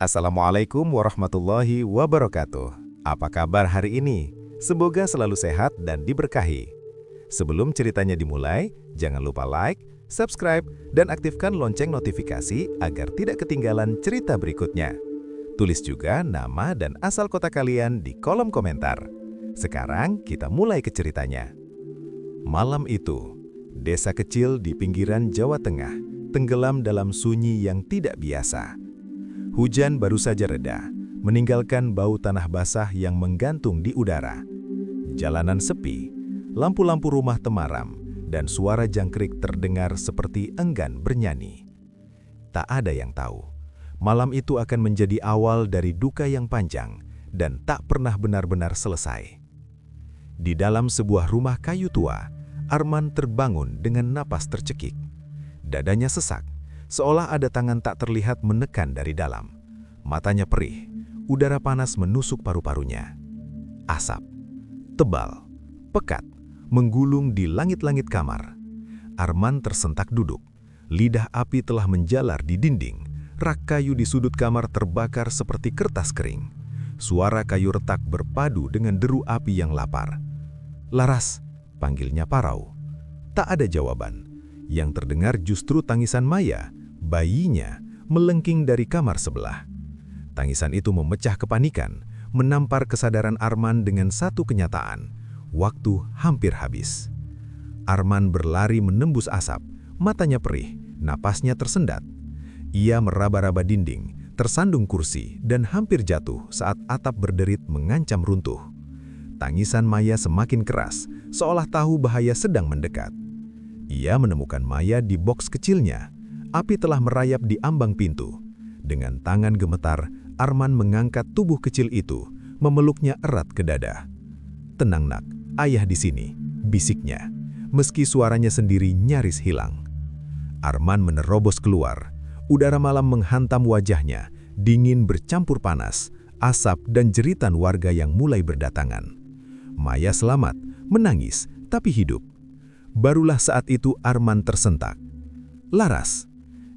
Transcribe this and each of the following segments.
Assalamualaikum warahmatullahi wabarakatuh. Apa kabar hari ini? Semoga selalu sehat dan diberkahi. Sebelum ceritanya dimulai, jangan lupa like, subscribe, dan aktifkan lonceng notifikasi agar tidak ketinggalan cerita berikutnya. Tulis juga nama dan asal kota kalian di kolom komentar. Sekarang kita mulai ke ceritanya. Malam itu, desa kecil di pinggiran Jawa Tengah tenggelam dalam sunyi yang tidak biasa. Hujan baru saja reda, meninggalkan bau tanah basah yang menggantung di udara. Jalanan sepi, lampu-lampu rumah temaram, dan suara jangkrik terdengar seperti enggan bernyanyi. Tak ada yang tahu, malam itu akan menjadi awal dari duka yang panjang dan tak pernah benar-benar selesai. Di dalam sebuah rumah kayu tua, Arman terbangun dengan napas tercekik. Dadanya sesak, seolah ada tangan tak terlihat menekan dari dalam. Matanya perih, udara panas menusuk paru-parunya. Asap, tebal, pekat, menggulung di langit-langit kamar. Arman tersentak duduk. Lidah api telah menjalar di dinding. Rak kayu di sudut kamar terbakar seperti kertas kering. Suara kayu retak berpadu dengan deru api yang lapar. "Laras," panggilnya parau. Tak ada jawaban. Yang terdengar justru tangisan Maya, bayinya, melengking dari kamar sebelah. Tangisan itu memecah kepanikan, menampar kesadaran Arman dengan satu kenyataan. Waktu hampir habis. Arman berlari menembus asap, matanya perih, napasnya tersendat. Ia meraba-raba dinding, tersandung kursi, dan hampir jatuh saat atap berderit mengancam runtuh. Tangisan Maya semakin keras, seolah tahu bahaya sedang mendekat. Ia menemukan Maya di boks kecilnya. Api telah merayap di ambang pintu. Dengan tangan gemetar, Arman mengangkat tubuh kecil itu, memeluknya erat ke dada. "Tenang nak, ayah di sini," bisiknya, meski suaranya sendiri nyaris hilang. Arman menerobos keluar. Udara malam menghantam wajahnya, dingin bercampur panas, asap dan jeritan warga yang mulai berdatangan. Maya selamat, menangis, tapi hidup. Barulah saat itu Arman tersentak. "Laras!"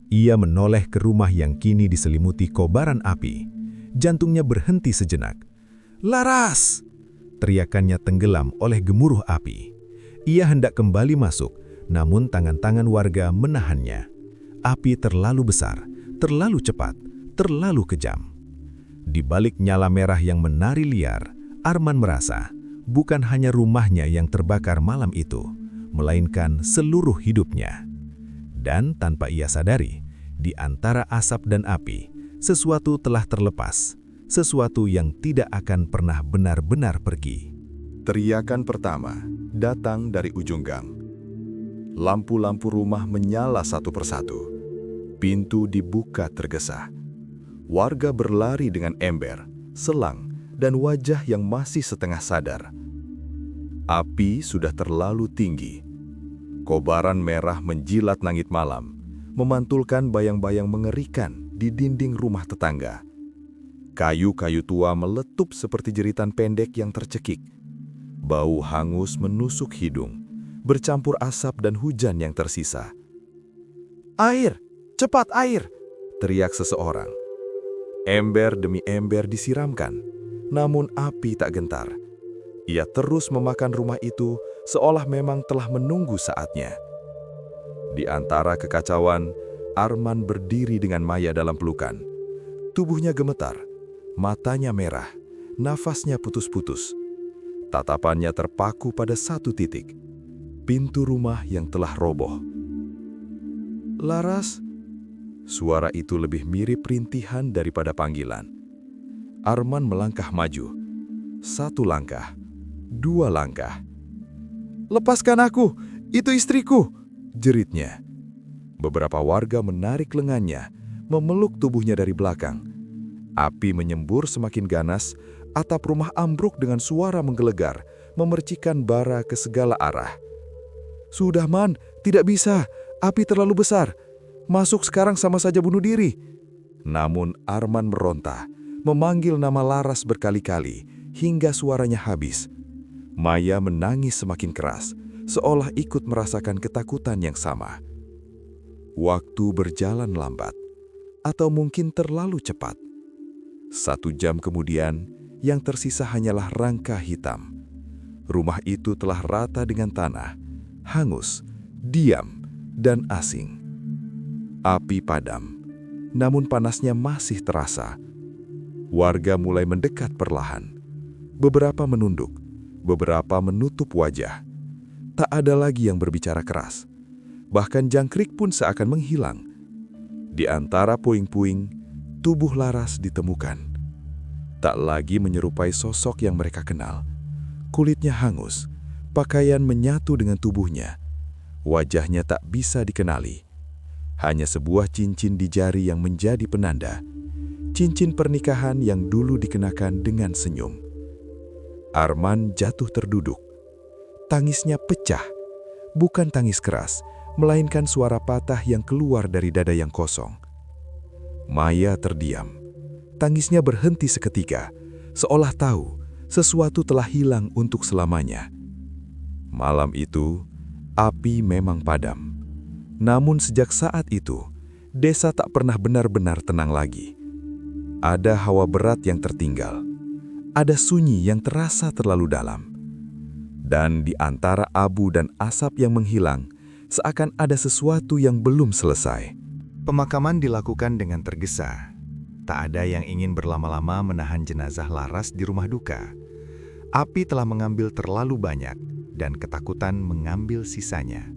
Ia menoleh ke rumah yang kini diselimuti kobaran api. Jantungnya berhenti sejenak. "Laras!" Teriakannya tenggelam oleh gemuruh api. Ia hendak kembali masuk, namun tangan-tangan warga menahannya. Api terlalu besar, terlalu cepat, terlalu kejam. Di balik nyala merah yang menari liar, Arman merasa bukan hanya rumahnya yang terbakar malam itu, melainkan seluruh hidupnya. Dan tanpa ia sadari, di antara asap dan api, sesuatu telah terlepas, sesuatu yang tidak akan pernah benar-benar pergi. Teriakan pertama datang dari ujung gang. Lampu-lampu rumah menyala satu persatu. Pintu dibuka tergesa. Warga berlari dengan ember, selang, dan wajah yang masih setengah sadar. Api sudah terlalu tinggi. Kobaran merah menjilat langit malam, memantulkan bayang-bayang mengerikan di dinding rumah tetangga. Kayu-kayu tua meletup seperti jeritan pendek yang tercekik. Bau hangus menusuk hidung, bercampur asap dan hujan yang tersisa. "Air! Cepat air!" teriak seseorang. Ember demi ember disiramkan, namun api tak gentar. Ia terus memakan rumah itu seolah memang telah menunggu saatnya. Di antara kekacauan, Arman berdiri dengan Maya dalam pelukan. Tubuhnya gemetar, matanya merah, nafasnya putus-putus. Tatapannya terpaku pada satu titik, pintu rumah yang telah roboh. "Laras!" Suara itu lebih mirip rintihan daripada panggilan. Arman melangkah maju. Satu langkah, dua langkah. "Lepaskan aku, itu istriku!" jeritnya. Beberapa warga menarik lengannya, memeluk tubuhnya dari belakang. Api menyembur semakin ganas, atap rumah ambruk dengan suara menggelegar, memercikan bara ke segala arah. "Sudah Man, tidak bisa, api terlalu besar. Masuk sekarang sama saja bunuh diri." Namun Arman meronta, memanggil nama Laras berkali-kali, hingga suaranya habis. Maya menangis semakin keras, seolah ikut merasakan ketakutan yang sama. Waktu berjalan lambat, atau mungkin terlalu cepat. 1 jam kemudian, yang tersisa hanyalah rangka hitam. Rumah itu telah rata dengan tanah, hangus, diam, dan asing. Api padam, namun panasnya masih terasa. Warga mulai mendekat perlahan. Beberapa menunduk, beberapa menutup wajah. Tak ada lagi yang berbicara keras. Bahkan jangkrik pun seakan menghilang. Di antara puing-puing, tubuh Laras ditemukan. Tak lagi menyerupai sosok yang mereka kenal. Kulitnya hangus, pakaian menyatu dengan tubuhnya. Wajahnya tak bisa dikenali. Hanya sebuah cincin di jari yang menjadi penanda. Cincin pernikahan yang dulu dikenakan dengan senyum. Arman jatuh terduduk. Tangisnya pecah. Bukan tangis keras, melainkan suara patah yang keluar dari dada yang kosong. Maya terdiam. Tangisnya berhenti seketika, seolah tahu sesuatu telah hilang untuk selamanya. Malam itu, api memang padam. Namun sejak saat itu, desa tak pernah benar-benar tenang lagi. Ada hawa berat yang tertinggal. Ada sunyi yang terasa terlalu dalam. Dan di antara abu dan asap yang menghilang, seakan ada sesuatu yang belum selesai. Pemakaman dilakukan dengan tergesa. Tak ada yang ingin berlama-lama menahan jenazah Laras di rumah duka. Api telah mengambil terlalu banyak dan ketakutan mengambil sisanya.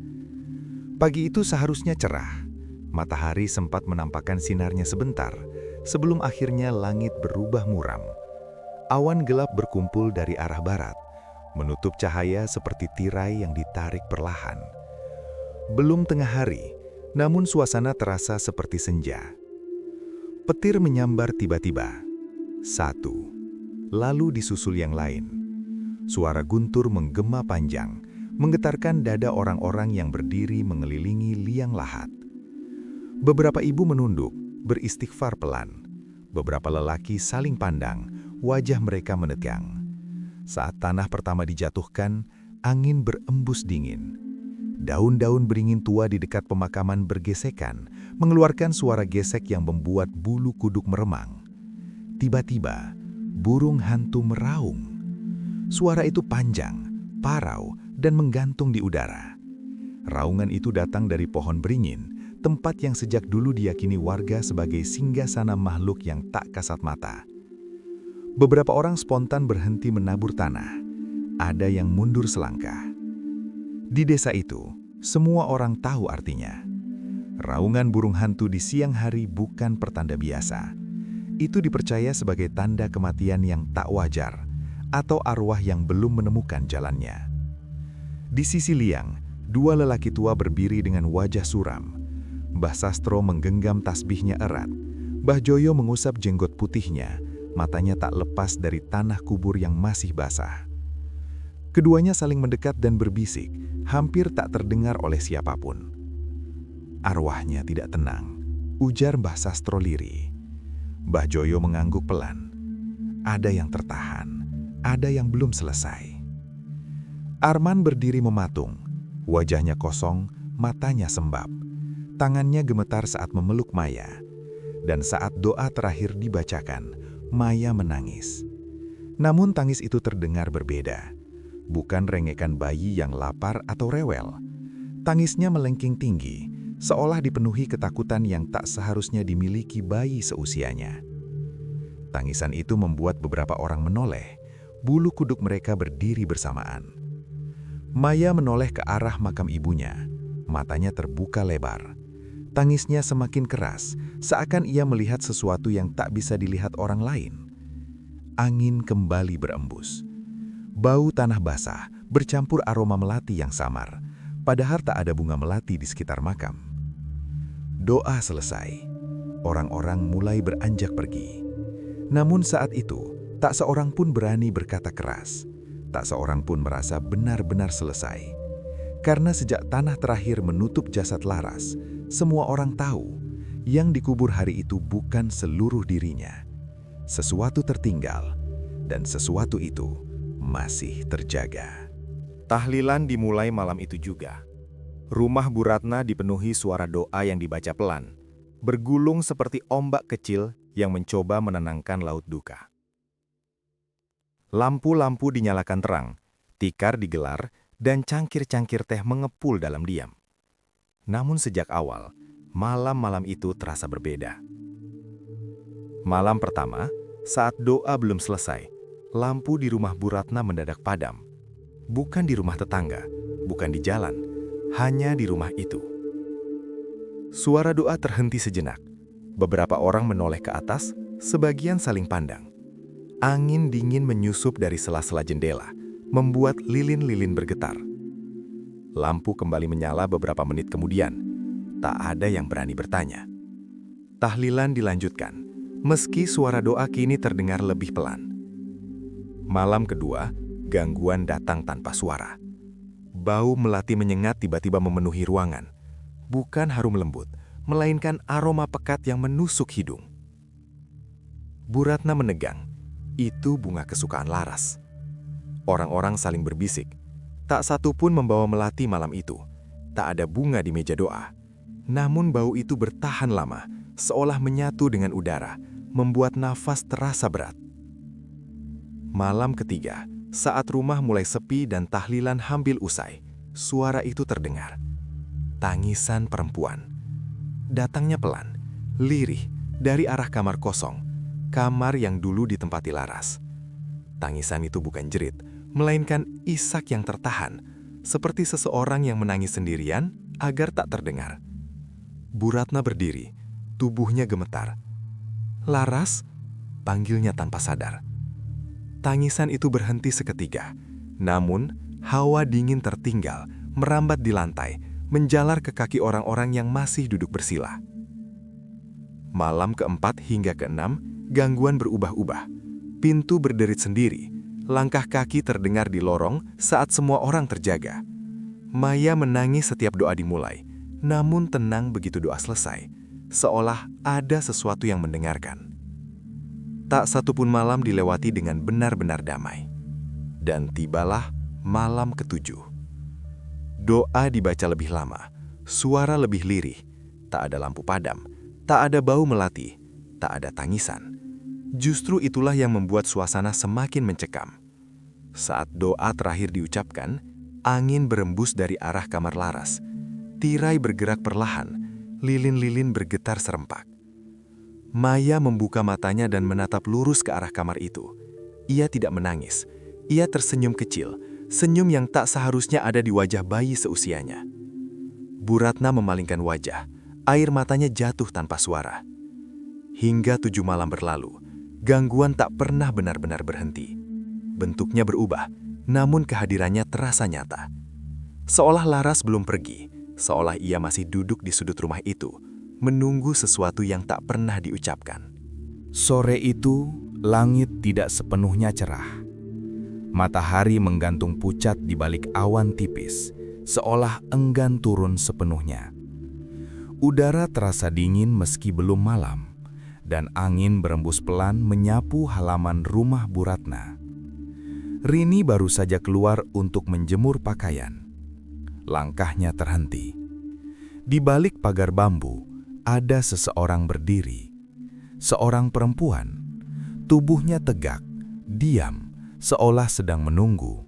Pagi itu seharusnya cerah. Matahari sempat menampakkan sinarnya sebentar sebelum akhirnya langit berubah muram. Awan gelap berkumpul dari arah barat, menutup cahaya seperti tirai yang ditarik perlahan. Belum tengah hari, namun suasana terasa seperti senja. Petir menyambar tiba-tiba. 1, lalu disusul yang lain. Suara guntur menggema panjang, menggetarkan dada orang-orang yang berdiri mengelilingi liang lahat. Beberapa ibu menunduk, beristighfar pelan. Beberapa lelaki saling pandang, wajah mereka menegang. Saat tanah pertama dijatuhkan, angin berembus dingin. Daun-daun beringin tua di dekat pemakaman bergesekan, mengeluarkan suara gesek yang membuat bulu kuduk meremang. Tiba-tiba, burung hantu meraung. Suara itu panjang, parau, dan menggantung di udara. Raungan itu datang dari pohon beringin, tempat yang sejak dulu diyakini warga sebagai singgasana makhluk yang tak kasat mata. Beberapa orang spontan berhenti menabur tanah. Ada yang mundur selangkah. Di desa itu, semua orang tahu artinya. Raungan burung hantu di siang hari bukan pertanda biasa. Itu dipercaya sebagai tanda kematian yang tak wajar atau arwah yang belum menemukan jalannya. Di sisi liang, 2 lelaki tua berdiri dengan wajah suram. Mbah Sastro menggenggam tasbihnya erat. Mbah Joyo mengusap jenggot putihnya, matanya tak lepas dari tanah kubur yang masih basah. Keduanya saling mendekat dan berbisik, hampir tak terdengar oleh siapapun. Arwahnya tidak tenang, ujar Mbah Sastro lirih. Mbah Joyo mengangguk pelan. Ada yang tertahan, ada yang belum selesai. Arman berdiri mematung, wajahnya kosong, matanya sembab. Tangannya gemetar saat memeluk Maya. Dan saat doa terakhir dibacakan, Maya menangis. Namun tangis itu terdengar berbeda. Bukan rengekan bayi yang lapar atau rewel. Tangisnya melengking tinggi, seolah dipenuhi ketakutan yang tak seharusnya dimiliki bayi seusianya. Tangisan itu membuat beberapa orang menoleh, bulu kuduk mereka berdiri bersamaan. Maya menoleh ke arah makam ibunya, matanya terbuka lebar. Tangisnya semakin keras, seakan ia melihat sesuatu yang tak bisa dilihat orang lain. Angin kembali berembus. Bau tanah basah bercampur aroma melati yang samar, padahal tak ada bunga melati di sekitar makam. Doa selesai. Orang-orang mulai beranjak pergi. Namun saat itu, tak seorang pun berani berkata keras. Tak seorang pun merasa benar-benar selesai. Karena sejak tanah terakhir menutup jasad Laras, semua orang tahu yang dikubur hari itu bukan seluruh dirinya. Sesuatu tertinggal, dan sesuatu itu masih terjaga. Tahlilan dimulai malam itu juga. Rumah Bu Ratna dipenuhi suara doa yang dibaca pelan, bergulung seperti ombak kecil yang mencoba menenangkan laut duka. Lampu-lampu dinyalakan terang, tikar digelar, dan cangkir-cangkir teh mengepul dalam diam. Namun sejak awal, malam-malam itu terasa berbeda. Malam pertama, saat doa belum selesai, lampu di rumah Bu Ratna mendadak padam. Bukan di rumah tetangga, bukan di jalan, hanya di rumah itu. Suara doa terhenti sejenak. Beberapa orang menoleh ke atas, sebagian saling pandang. Angin dingin menyusup dari sela-sela jendela, membuat lilin-lilin bergetar. Lampu kembali menyala beberapa menit kemudian. Tak ada yang berani bertanya. Tahlilan dilanjutkan, meski suara doa kini terdengar lebih pelan. Malam kedua, gangguan datang tanpa suara. Bau melati menyengat tiba-tiba memenuhi ruangan. Bukan harum lembut, melainkan aroma pekat yang menusuk hidung. Bu Ratna menegang. Itu bunga kesukaan Laras. Orang-orang saling berbisik. Tak satu pun membawa melati malam itu. Tak ada bunga di meja doa. Namun bau itu bertahan lama, seolah menyatu dengan udara, membuat nafas terasa berat. Malam ketiga, saat rumah mulai sepi dan tahlilan hampir usai, suara itu terdengar. Tangisan perempuan. Datangnya pelan, lirih, dari arah kamar kosong, kamar yang dulu ditempati Laras. Tangisan itu bukan jerit, melainkan isak yang tertahan, seperti seseorang yang menangis sendirian agar tak terdengar. Bu Ratna berdiri, tubuhnya gemetar. "Laras?" panggilnya tanpa sadar. Tangisan itu berhenti seketika, namun hawa dingin tertinggal, merambat di lantai, menjalar ke kaki orang-orang yang masih duduk bersila. Malam keempat hingga keenam, gangguan berubah-ubah. Pintu berderit sendiri, langkah kaki terdengar di lorong saat semua orang terjaga. Maya menangis setiap doa dimulai, namun tenang begitu doa selesai, seolah ada sesuatu yang mendengarkan. Tak satu pun malam dilewati dengan benar-benar damai. Dan tibalah malam ketujuh. Doa dibaca lebih lama, suara lebih lirih, tak ada lampu padam, tak ada bau melati, tak ada tangisan. Justru itulah yang membuat suasana semakin mencekam. Saat doa terakhir diucapkan, angin berembus dari arah kamar Laras. Tirai bergerak perlahan, lilin-lilin bergetar serempak. Maya membuka matanya dan menatap lurus ke arah kamar itu. Ia tidak menangis. Ia tersenyum kecil, senyum yang tak seharusnya ada di wajah bayi seusianya. Bu Ratna memalingkan wajah, air matanya jatuh tanpa suara. Hingga 7 malam berlalu, gangguan tak pernah benar-benar berhenti. Bentuknya berubah, namun kehadirannya terasa nyata. Seolah Laras belum pergi, seolah ia masih duduk di sudut rumah itu, menunggu sesuatu yang tak pernah diucapkan. Sore itu, langit tidak sepenuhnya cerah. Matahari menggantung pucat di balik awan tipis, seolah enggan turun sepenuhnya. Udara terasa dingin meski belum malam, dan angin berembus pelan menyapu halaman rumah Bu Ratna. Rini baru saja keluar untuk menjemur pakaian. Langkahnya terhenti. Di balik pagar bambu, ada seseorang berdiri. Seorang perempuan. Tubuhnya tegak, diam, seolah sedang menunggu.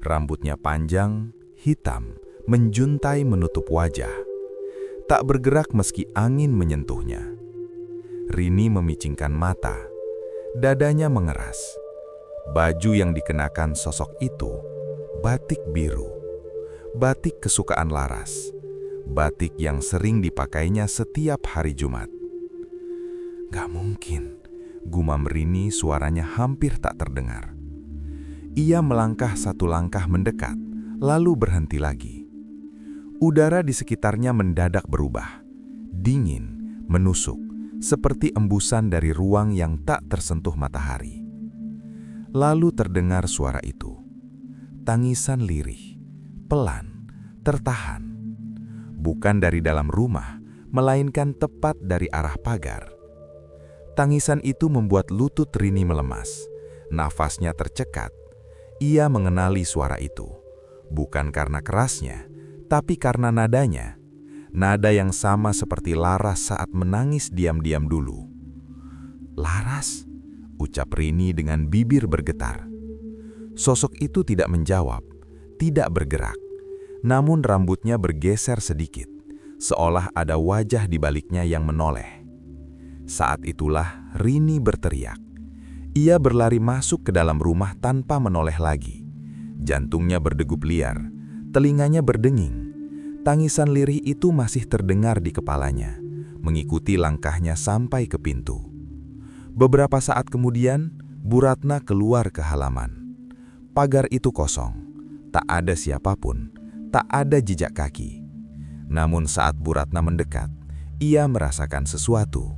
Rambutnya panjang, hitam, menjuntai menutup wajah. Tak bergerak meski angin menyentuhnya. Rini memicingkan mata. Dadanya mengeras. Baju yang dikenakan sosok itu, batik biru. Batik kesukaan Laras. Batik yang sering dipakainya setiap hari Jumat. "Gak mungkin," gumam Rini, suaranya hampir tak terdengar. Ia melangkah satu langkah mendekat, lalu berhenti lagi. Udara di sekitarnya mendadak berubah. Dingin, menusuk, seperti embusan dari ruang yang tak tersentuh matahari. Lalu terdengar suara itu. Tangisan lirih, pelan, tertahan. Bukan dari dalam rumah, melainkan tepat dari arah pagar. Tangisan itu membuat lutut Rini melemas. Nafasnya tercekat. Ia mengenali suara itu. Bukan karena kerasnya, tapi karena nadanya. Nada yang sama seperti Laras saat menangis diam-diam dulu. "Laras," ucap Rini dengan bibir bergetar. Sosok itu tidak menjawab, tidak bergerak. Namun rambutnya bergeser sedikit, seolah ada wajah di baliknya yang menoleh. Saat itulah Rini berteriak. Ia berlari masuk ke dalam rumah tanpa menoleh lagi. Jantungnya berdegup liar, telinganya berdenging. Tangisan lirih itu masih terdengar di kepalanya, mengikuti langkahnya sampai ke pintu. Beberapa saat kemudian, Bu Ratna keluar ke halaman. Pagar itu kosong, tak ada siapapun, tak ada jejak kaki. Namun saat Bu Ratna mendekat, ia merasakan sesuatu.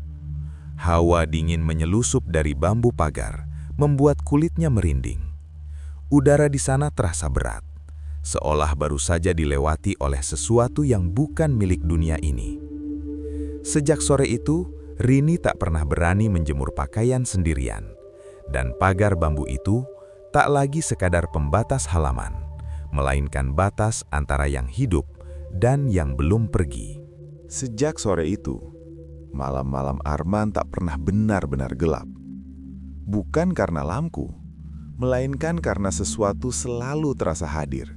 Hawa dingin menyelusup dari bambu pagar, membuat kulitnya merinding. Udara di sana terasa berat, seolah baru saja dilewati oleh sesuatu yang bukan milik dunia ini. Sejak sore itu, Rini tak pernah berani menjemur pakaian sendirian, dan pagar bambu itu tak lagi sekadar pembatas halaman, melainkan batas antara yang hidup dan yang belum pergi. Sejak sore itu, malam-malam Arman tak pernah benar-benar gelap. Bukan karena lampu, melainkan karena sesuatu selalu terasa hadir.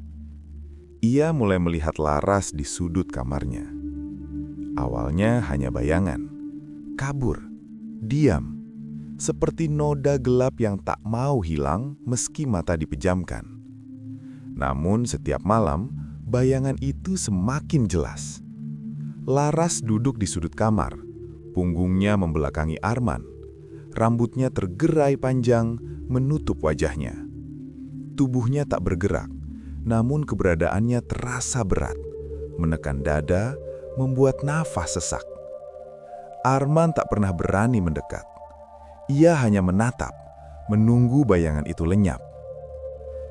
Ia mulai melihat Laras di sudut kamarnya. Awalnya hanya bayangan, kabur, diam, seperti noda gelap yang tak mau hilang meski mata dipejamkan. Namun setiap malam, bayangan itu semakin jelas. Laras duduk di sudut kamar, punggungnya membelakangi Arman. Rambutnya tergerai panjang, menutup wajahnya. Tubuhnya tak bergerak, namun keberadaannya terasa berat, menekan dada, membuat nafas sesak. Arman tak pernah berani mendekat. Ia hanya menatap, menunggu bayangan itu lenyap.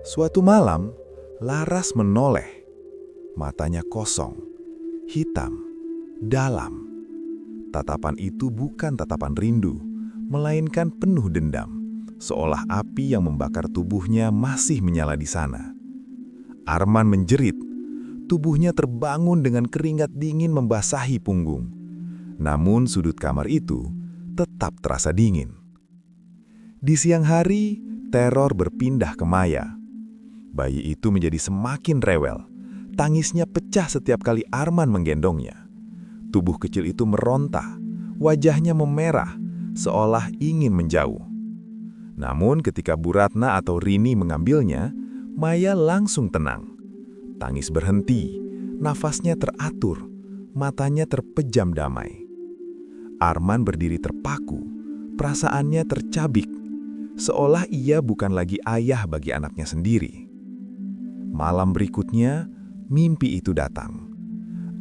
Suatu malam, Laras menoleh. Matanya kosong, hitam, dalam. Tatapan itu bukan tatapan rindu, melainkan penuh dendam, seolah api yang membakar tubuhnya masih menyala di sana. Arman menjerit, tubuhnya terbangun dengan keringat dingin membasahi punggung. Namun sudut kamar itu tetap terasa dingin. Di siang hari, teror berpindah ke Maya. Bayi itu menjadi semakin rewel. Tangisnya pecah setiap kali Arman menggendongnya. Tubuh kecil itu meronta, wajahnya memerah, seolah ingin menjauh. Namun ketika Bu Ratna atau Rini mengambilnya, Maya langsung tenang. Tangis berhenti, nafasnya teratur, matanya terpejam damai. Arman berdiri terpaku, perasaannya tercabik, seolah ia bukan lagi ayah bagi anaknya sendiri. Malam berikutnya, mimpi itu datang.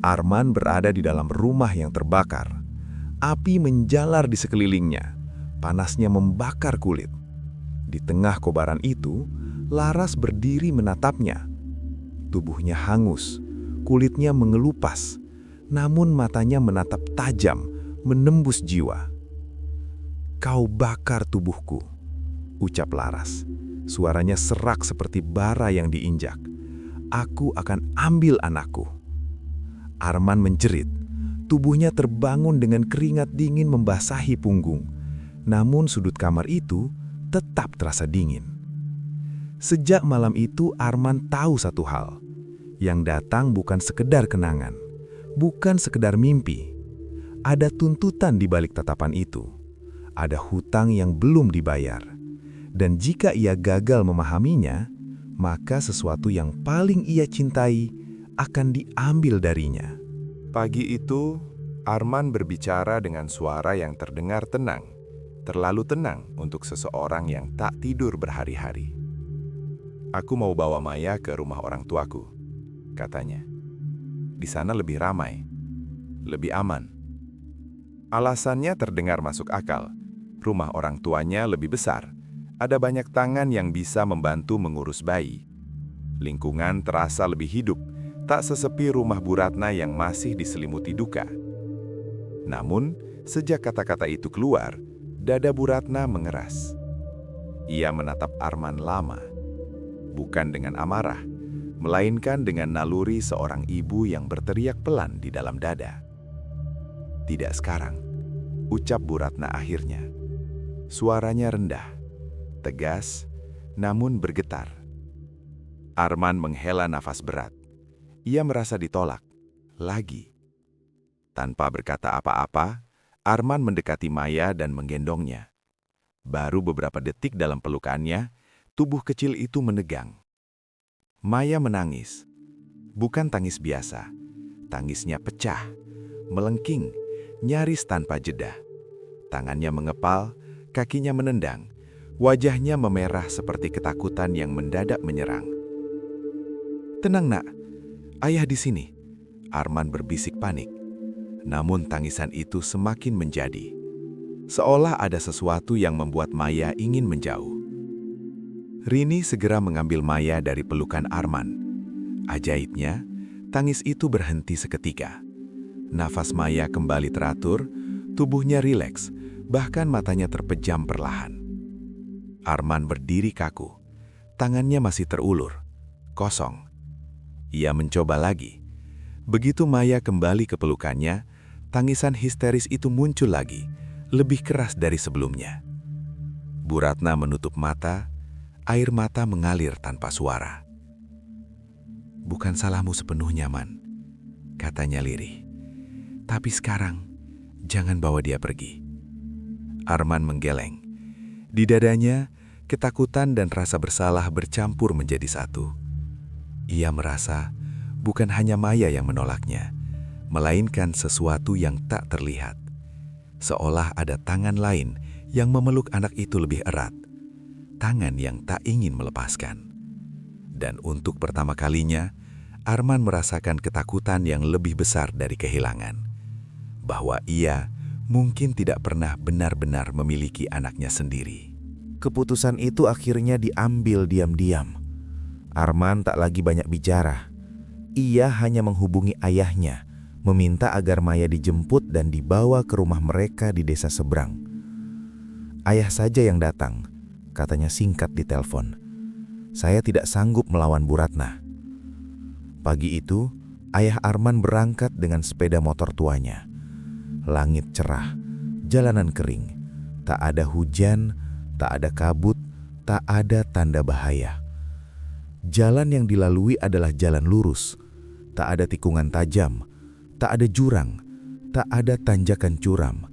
Arman berada di dalam rumah yang terbakar. Api menjalar di sekelilingnya, panasnya membakar kulit. Di tengah kobaran itu, Laras berdiri menatapnya. Tubuhnya hangus, kulitnya mengelupas, namun matanya menatap tajam, menembus jiwa. "Kau bakar tubuhku," ucap Laras. Suaranya serak seperti bara yang diinjak. "Aku akan ambil anakku." Arman menjerit. Tubuhnya terbangun dengan keringat dingin membasahi punggung. Namun sudut kamar itu tetap terasa dingin. Sejak malam itu Arman tahu satu hal. Yang datang bukan sekedar kenangan, bukan sekedar mimpi. Ada tuntutan di balik tatapan itu. Ada hutang yang belum dibayar. Dan jika ia gagal memahaminya, maka sesuatu yang paling ia cintai akan diambil darinya. Pagi itu, Arman berbicara dengan suara yang terdengar tenang, terlalu tenang untuk seseorang yang tak tidur berhari-hari. "Aku mau bawa Maya ke rumah orang tuaku," katanya. "Di sana lebih ramai, lebih aman." Alasannya terdengar masuk akal. Rumah orang tuanya lebih besar. Ada banyak tangan yang bisa membantu mengurus bayi. Lingkungan terasa lebih hidup, tak sesepi rumah Bu Ratna yang masih diselimuti duka. Namun, sejak kata-kata itu keluar, dada Bu Ratna mengeras. Ia menatap Arman lama, bukan dengan amarah, melainkan dengan naluri seorang ibu yang berteriak pelan di dalam dada. "Tidak sekarang," ucap Bu Ratna akhirnya. Suaranya rendah, tegas, namun bergetar. Arman menghela nafas berat. Ia merasa ditolak. Lagi. Tanpa berkata apa-apa, Arman mendekati Maya dan menggendongnya. Baru beberapa detik dalam pelukannya, tubuh kecil itu menegang. Maya menangis. Bukan tangis biasa. Tangisnya pecah, melengking, nyaris tanpa jeda. Tangannya mengepal, kakinya menendang. Wajahnya memerah seperti ketakutan yang mendadak menyerang. "Tenang, Nak. Ayah di sini," Arman berbisik panik. Namun tangisan itu semakin menjadi. Seolah ada sesuatu yang membuat Maya ingin menjauh. Rini segera mengambil Maya dari pelukan Arman. Ajaibnya, tangis itu berhenti seketika. Nafas Maya kembali teratur, tubuhnya rileks, bahkan matanya terpejam perlahan. Arman berdiri kaku. Tangannya masih terulur, kosong. Ia mencoba lagi. Begitu Maya kembali ke pelukannya, tangisan histeris itu muncul lagi, lebih keras dari sebelumnya. Bu Ratna menutup mata, air mata mengalir tanpa suara. "Bukan salahmu sepenuhnya, Man," katanya lirih. "Tapi sekarang, jangan bawa dia pergi." Arman menggeleng. Di dadanya, ketakutan dan rasa bersalah bercampur menjadi satu. Ia merasa bukan hanya Maya yang menolaknya, melainkan sesuatu yang tak terlihat. Seolah ada tangan lain yang memeluk anak itu lebih erat. Tangan yang tak ingin melepaskan. Dan untuk pertama kalinya, Arman merasakan ketakutan yang lebih besar dari kehilangan. Bahwa ia mungkin tidak pernah benar-benar memiliki anaknya sendiri. Keputusan itu akhirnya diambil diam-diam. Arman tak lagi banyak bicara. Ia hanya menghubungi ayahnya, meminta agar Maya dijemput dan dibawa ke rumah mereka di desa seberang. "Ayah saja yang datang," katanya singkat di telepon. "Saya tidak sanggup melawan Bu Ratna." Pagi itu, ayah Arman berangkat dengan sepeda motor tuanya. Langit cerah, jalanan kering, tak ada hujan, tak ada kabut, tak ada tanda bahaya. Jalan yang dilalui adalah jalan lurus, tak ada tikungan tajam, tak ada jurang, tak ada tanjakan curam.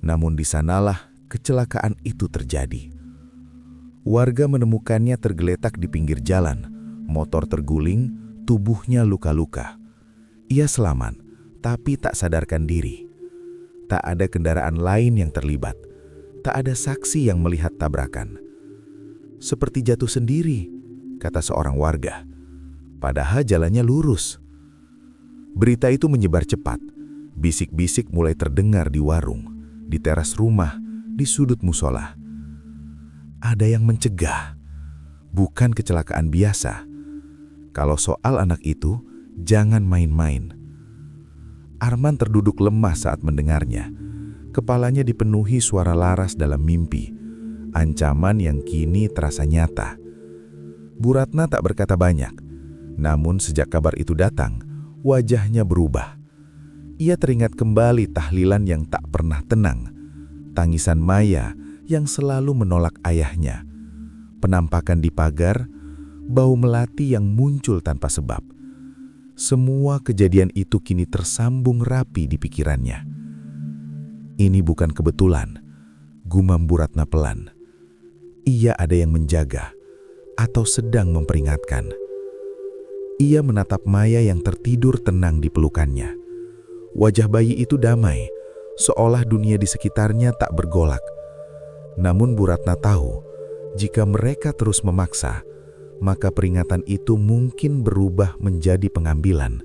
Namun di sanalah kecelakaan itu terjadi. Warga menemukannya tergeletak di pinggir jalan, motor terguling, tubuhnya luka-luka. Ia selamat, tapi tak sadarkan diri. Tak ada kendaraan lain yang terlibat, tak ada saksi yang melihat tabrakan. "Seperti jatuh sendiri," kata seorang warga. Padahal jalannya lurus. Berita itu menyebar cepat. Bisik-bisik mulai terdengar di warung, di teras rumah, di sudut musola. Ada yang mencegah. Bukan kecelakaan biasa. Kalau soal anak itu, jangan main-main. Arman terduduk lemah saat mendengarnya. Kepalanya dipenuhi suara laras dalam mimpi. Ancaman yang kini terasa nyata. Bu Ratna tak berkata banyak. Namun sejak kabar itu datang, wajahnya berubah. Ia teringat kembali tahlilan yang tak pernah tenang. Tangisan Maya yang selalu menolak ayahnya. Penampakan di pagar, bau melati yang muncul tanpa sebab. Semua kejadian itu kini tersambung rapi di pikirannya. "Ini bukan kebetulan," gumam Bu Ratna pelan. "Ia ada yang menjaga atau sedang memperingatkan." Ia menatap Maya yang tertidur tenang di pelukannya. Wajah bayi itu damai, seolah dunia di sekitarnya tak bergolak. Namun Bu Ratna tahu, jika mereka terus memaksa, maka peringatan itu mungkin berubah menjadi pengambilan.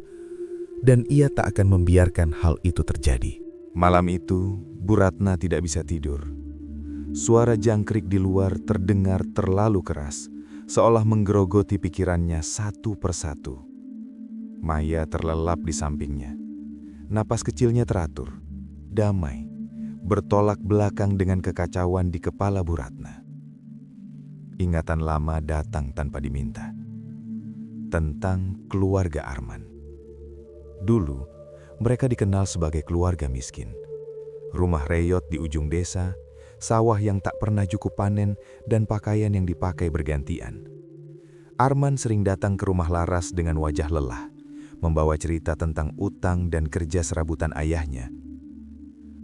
Dan ia tak akan membiarkan hal itu terjadi. Malam itu, Bu Ratna tidak bisa tidur. Suara jangkrik di luar terdengar terlalu keras, seolah menggerogoti pikirannya satu persatu. Maya terlelap di sampingnya. Napas kecilnya teratur, damai, bertolak belakang dengan kekacauan di kepala Bu Ratna. Ingatan lama datang tanpa diminta. Tentang keluarga Arman. Dulu, mereka dikenal sebagai keluarga miskin. Rumah reyot di ujung desa, sawah yang tak pernah cukup panen, dan pakaian yang dipakai bergantian. Arman sering datang ke rumah Laras dengan wajah lelah, membawa cerita tentang utang dan kerja serabutan ayahnya.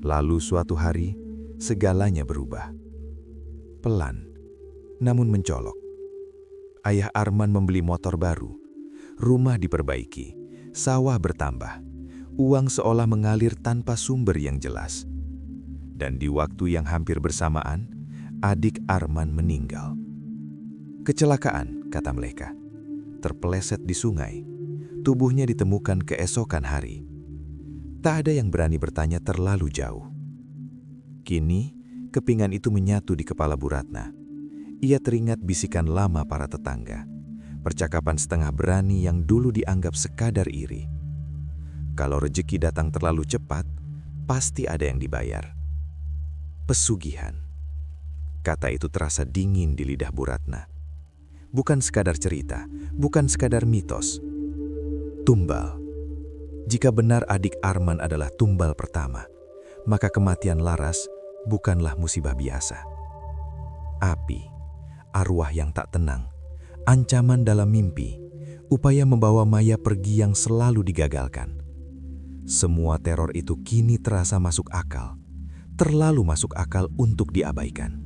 Lalu suatu hari, segalanya berubah. Pelan, namun mencolok. Ayah Arman membeli motor baru, rumah diperbaiki, sawah bertambah, uang seolah mengalir tanpa sumber yang jelas. Dan di waktu yang hampir bersamaan, adik Arman meninggal. Kecelakaan, kata mereka. Terpeleset di sungai. Tubuhnya ditemukan keesokan hari. Tak ada yang berani bertanya terlalu jauh. Kini, kepingan itu menyatu di kepala Bu Ratna. Ia teringat bisikan lama para tetangga. Percakapan setengah berani yang dulu dianggap sekadar iri. Kalau rezeki datang terlalu cepat, pasti ada yang dibayar. Pesugihan. Kata itu terasa dingin di lidah Bu Ratna. Bukan sekadar cerita, bukan sekadar mitos. Tumbal. Jika benar adik Arman adalah tumbal pertama, maka kematian Laras bukanlah musibah biasa. Api, arwah yang tak tenang, ancaman dalam mimpi, upaya membawa Maya pergi yang selalu digagalkan. Semua teror itu kini terasa masuk akal, terlalu masuk akal untuk diabaikan.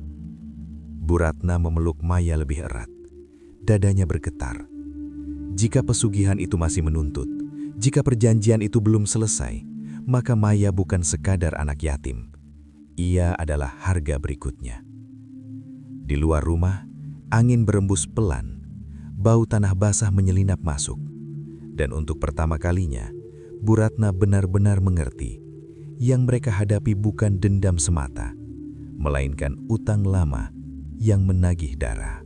Bu Ratna memeluk Maya lebih erat. Dadanya bergetar. Jika pesugihan itu masih menuntut, jika perjanjian itu belum selesai, maka Maya bukan sekadar anak yatim. Ia adalah harga berikutnya. Di luar rumah, angin berembus pelan, bau tanah basah menyelinap masuk. Dan untuk pertama kalinya, Bu Ratna benar-benar mengerti, yang mereka hadapi bukan dendam semata, melainkan utang lama yang menagih darah.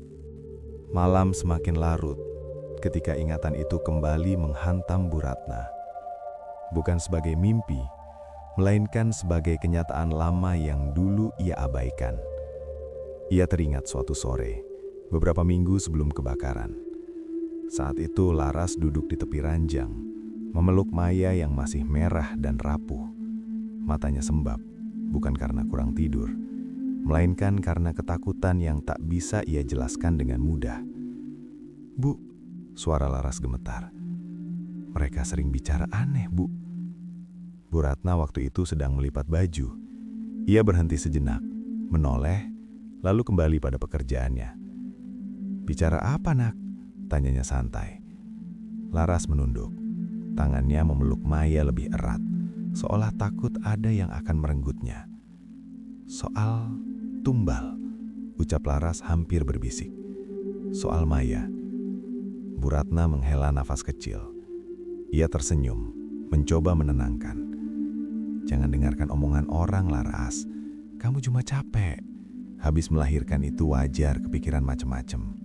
Malam semakin larut ketika ingatan itu kembali menghantam Bu Ratna. Bukan sebagai mimpi, melainkan sebagai kenyataan lama yang dulu ia abaikan. Ia teringat suatu sore, beberapa minggu sebelum kebakaran. Saat itu Laras duduk di tepi ranjang, memeluk Maya yang masih merah dan rapuh. Matanya sembab, bukan karena kurang tidur, melainkan karena ketakutan yang tak bisa ia jelaskan dengan mudah. "Bu," suara Laras gemetar. "Mereka sering bicara aneh, Bu." Bu Ratna waktu itu sedang melipat baju. Ia berhenti sejenak, menoleh, lalu kembali pada pekerjaannya. "Bicara apa, Nak?" tanyanya santai. Laras menunduk. Tangannya memeluk Maya lebih erat, seolah takut ada yang akan merenggutnya. "Soal tumbal," ucap Laras hampir berbisik. "Soal Maya." Bu Ratna menghela nafas kecil. Ia tersenyum, mencoba menenangkan. "Jangan dengarkan omongan orang, Laras. Kamu cuma capek. Habis melahirkan itu wajar kepikiran macam-macam."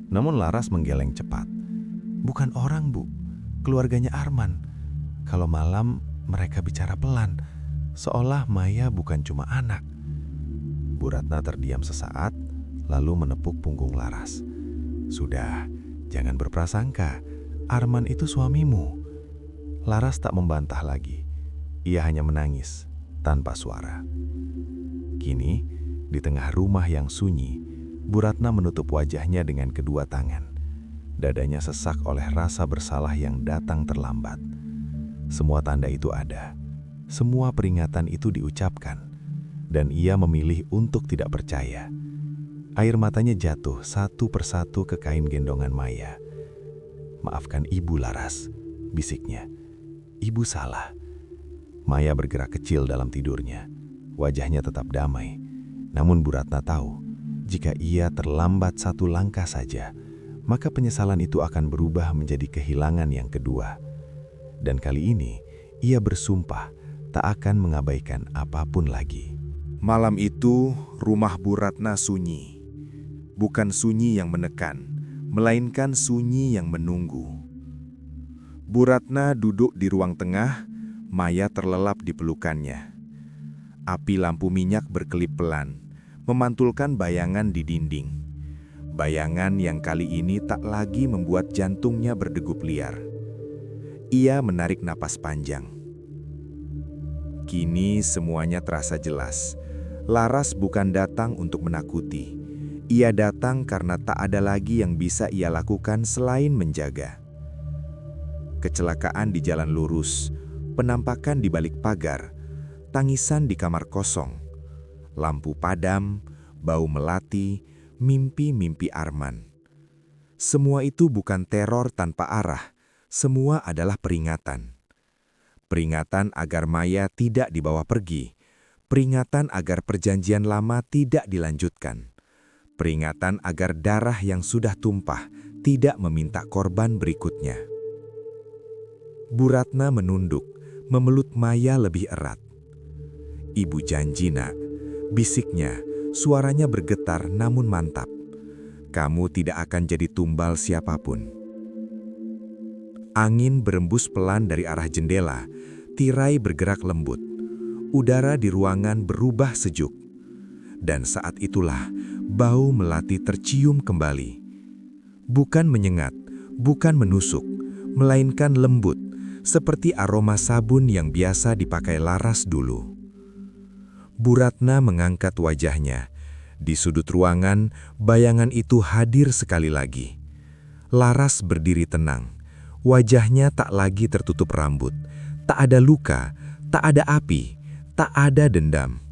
Namun Laras menggeleng cepat. "Bukan orang, Bu. Keluarganya Arman. Kalau malam mereka bicara pelan, seolah Maya bukan cuma anak." Bu Ratna terdiam sesaat, lalu menepuk punggung Laras. "Sudah, jangan berprasangka. Arman itu suamimu." Laras tak membantah lagi. Ia hanya menangis, tanpa suara. Kini, di tengah rumah yang sunyi, Bu Ratna menutup wajahnya dengan kedua tangan. Dadanya sesak oleh rasa bersalah yang datang terlambat. Semua tanda itu ada. Semua peringatan itu diucapkan. Dan ia memilih untuk tidak percaya. Air matanya jatuh satu persatu ke kain gendongan Maya. "Maafkan Ibu, Laras," bisiknya. "Ibu salah." Maya bergerak kecil dalam tidurnya. Wajahnya tetap damai. Namun Bu Ratna tahu, jika ia terlambat satu langkah saja, maka penyesalan itu akan berubah menjadi kehilangan yang kedua. Dan kali ini, ia bersumpah tak akan mengabaikan apapun lagi. Malam itu, rumah Bu Ratna sunyi. Bukan sunyi yang menekan, melainkan sunyi yang menunggu. Bu Ratna duduk di ruang tengah, Maya terlelap di pelukannya. Api lampu minyak berkelip pelan, memantulkan bayangan di dinding. Bayangan yang kali ini tak lagi membuat jantungnya berdegup liar. Ia menarik napas panjang. Kini semuanya terasa jelas. Laras bukan datang untuk menakuti. Ia datang karena tak ada lagi yang bisa ia lakukan selain menjaga. Kecelakaan di jalan lurus, penampakan di balik pagar, tangisan di kamar kosong, lampu padam, bau melati, mimpi-mimpi Arman. Semua itu bukan teror tanpa arah, semua adalah peringatan. Peringatan agar Maya tidak dibawa pergi, peringatan agar perjanjian lama tidak dilanjutkan, peringatan agar darah yang sudah tumpah tidak meminta korban berikutnya. Bu Ratna menunduk, memeluk Maya lebih erat. "Ibu janji, Nak," bisiknya, suaranya bergetar namun mantap. "Kamu tidak akan jadi tumbal siapapun." Angin berembus pelan dari arah jendela, tirai bergerak lembut. Udara di ruangan berubah sejuk. Dan saat itulah bau melati tercium kembali. Bukan menyengat, bukan menusuk, melainkan lembut, seperti aroma sabun yang biasa dipakai Laras dulu. Bu Ratna mengangkat wajahnya. Di sudut ruangan, bayangan itu hadir sekali lagi. Laras berdiri tenang. Wajahnya tak lagi tertutup rambut. Tak ada luka, tak ada api, tak ada dendam.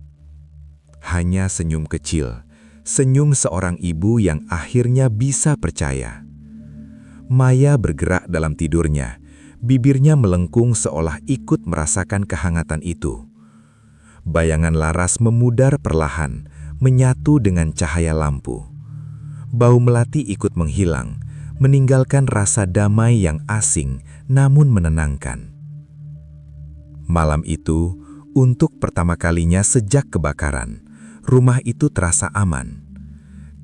Hanya senyum kecil, senyum seorang ibu yang akhirnya bisa percaya. Maya bergerak dalam tidurnya. Bibirnya melengkung seolah ikut merasakan kehangatan itu. Bayangan Laras memudar perlahan, menyatu dengan cahaya lampu. Bau melati ikut menghilang, meninggalkan rasa damai yang asing namun menenangkan. Malam itu, untuk pertama kalinya sejak kebakaran, rumah itu terasa aman.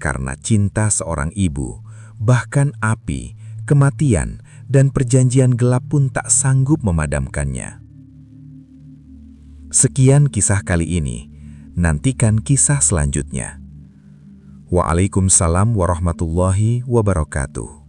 Karena cinta seorang ibu, bahkan api, kematian, dan perjanjian gelap pun tak sanggup memadamkannya. Sekian kisah kali ini. Nantikan kisah selanjutnya. Waalaikumsalam warahmatullahi wabarakatuh.